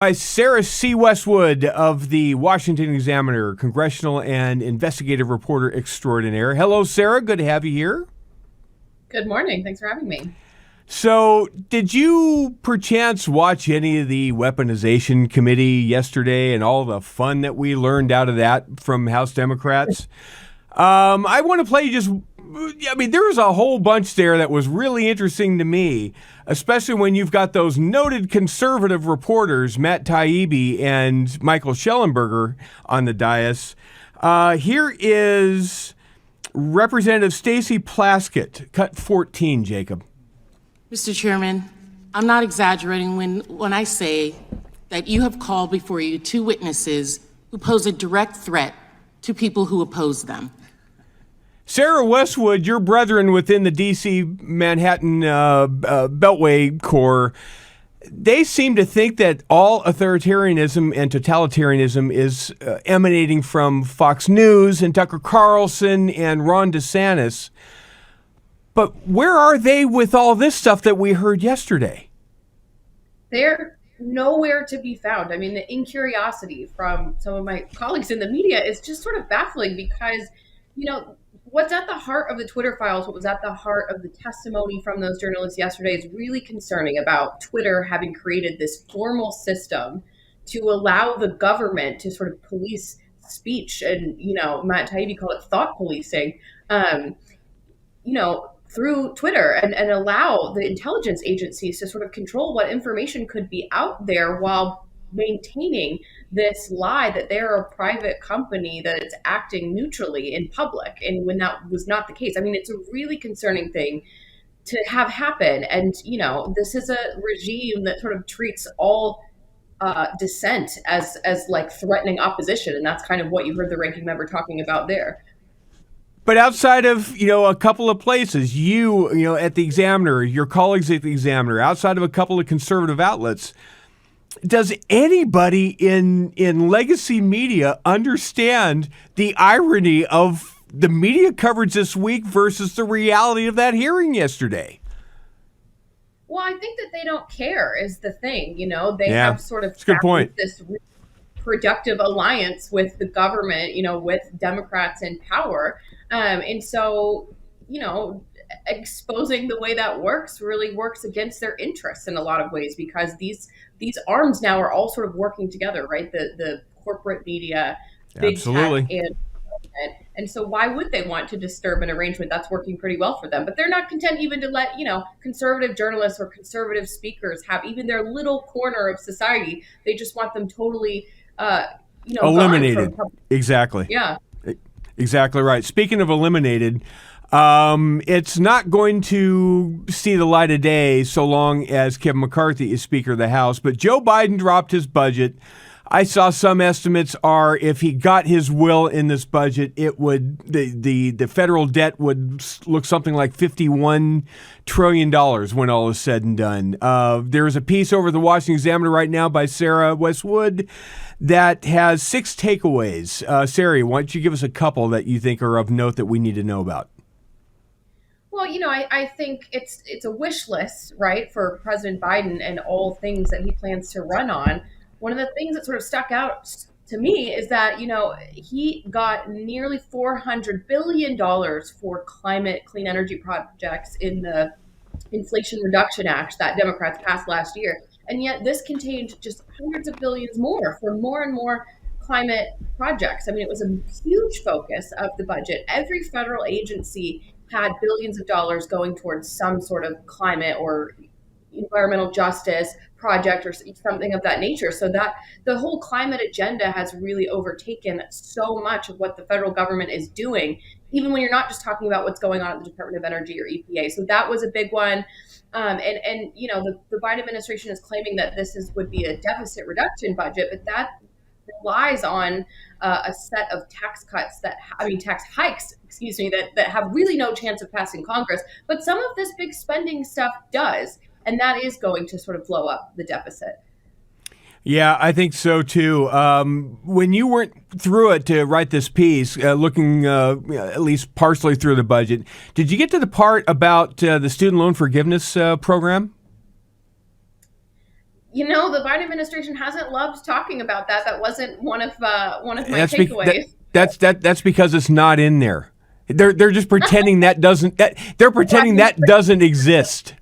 Hi, Sarah C. Westwood of the Washington Examiner, congressional and investigative reporter extraordinaire. Hello, Sarah. Good to have you here. Good morning. Thanks for having me. So, did you perchance watch any of the Weaponization Committee yesterday and all the fun that we learned out of that from House Democrats? I want to play just. I mean, there was a whole bunch there that was really interesting to me, especially when you've got those noted conservative reporters, Matt Taibbi and Michael Schellenberger, on the dais. Here is Representative Stacey Plaskett, cut 14, Jacob. Mr. Chairman, I'm not exaggerating when I say that you have called before you two witnesses who pose a direct threat to people who oppose them. Sarah Westwood, your brethren within the D.C. Manhattan Beltway Corps, they seem to think that all authoritarianism and totalitarianism is emanating from Fox News and Tucker Carlson and Ron DeSantis. But where are they with all this stuff that we heard yesterday? They're nowhere to be found. I mean, the incuriosity from some of my colleagues in the media is just sort of baffling because, what's at the heart of the Twitter files, what was at the heart of the testimony from those journalists yesterday is really concerning about Twitter having created this formal system to allow the government to sort of police speech. And, Matt Taibbi called it thought policing. Through Twitter and allow the intelligence agencies to sort of control what information could be out there while maintaining this lie that they're a private company that is acting neutrally in public. And when that was not the case, I mean, it's a really concerning thing to have happen. And, this is a regime that sort of treats all dissent as like threatening opposition. And that's kind of what you heard the ranking member talking about there. But outside of, a couple of places, you at the Examiner, your colleagues at the Examiner, outside of a couple of conservative outlets, does anybody in legacy media understand the irony of the media coverage this week versus the reality of that hearing yesterday? Well, I think that they don't care is the thing. They Yeah, have sort of that's a good point. this productive alliance with the government, with Democrats in power. And so, exposing the way that works really works against their interests in a lot of ways because these arms now are all sort of working together, right? The corporate media, big Absolutely. tech, and government. And so why would they want to disturb an arrangement that's working pretty well for them? But they're not content even to let, conservative journalists or conservative speakers have even their little corner of society. They just want them totally, Eliminated. Exactly. Yeah. Exactly right. Speaking of eliminated, it's not going to see the light of day so long as Kevin McCarthy is Speaker of the House. But Joe Biden dropped his budget. I saw some estimates are if he got his will in this budget, it would the federal debt would look something like $51 trillion when all is said and done. There's a piece over the Washington Examiner right now by Sarah Westwood that has 6 takeaways. Sarah, why don't you give us a couple that you think are of note that we need to know about? Well, I think it's a wish list, right, for President Biden and all things that he plans to run on. One of the things that sort of stuck out to me is that, he got nearly $400 billion for climate clean energy projects in the Inflation Reduction Act that Democrats passed last year. And yet this contained just hundreds of billions more for more and more climate projects. I mean, it was a huge focus of the budget. Every federal agency had billions of dollars going towards some sort of climate or environmental justice project or something of that nature. So that the whole climate agenda has really overtaken so much of what the federal government is doing, even when you're not just talking about what's going on at the Department of Energy or EPA. So that was a big one. The Biden administration is claiming that would be a deficit reduction budget, but that relies on a set of tax hikes, that have really no chance of passing Congress. But some of this big spending stuff does. And that is going to sort of blow up the deficit. Yeah, I think so too. When you went through it to write this piece, looking at least partially through the budget, did you get to the part about the student loan forgiveness program? The Biden administration hasn't loved talking about that. That wasn't one of my That's takeaways. that's because it's not in there. They're just pretending they're pretending that doesn't exist.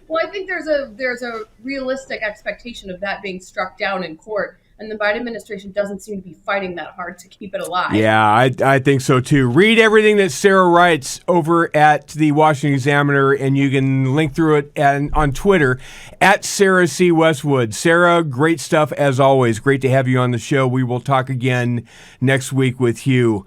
Well, I think there's a realistic expectation of that being struck down in court, and the Biden administration doesn't seem to be fighting that hard to keep it alive. Yeah, I think so too. Read everything that Sarah writes over at the Washington Examiner, and you can link through it on Twitter at Sarah C. Westwood. Sarah, great stuff as always. Great to have you on the show. We will talk again next week with Hugh.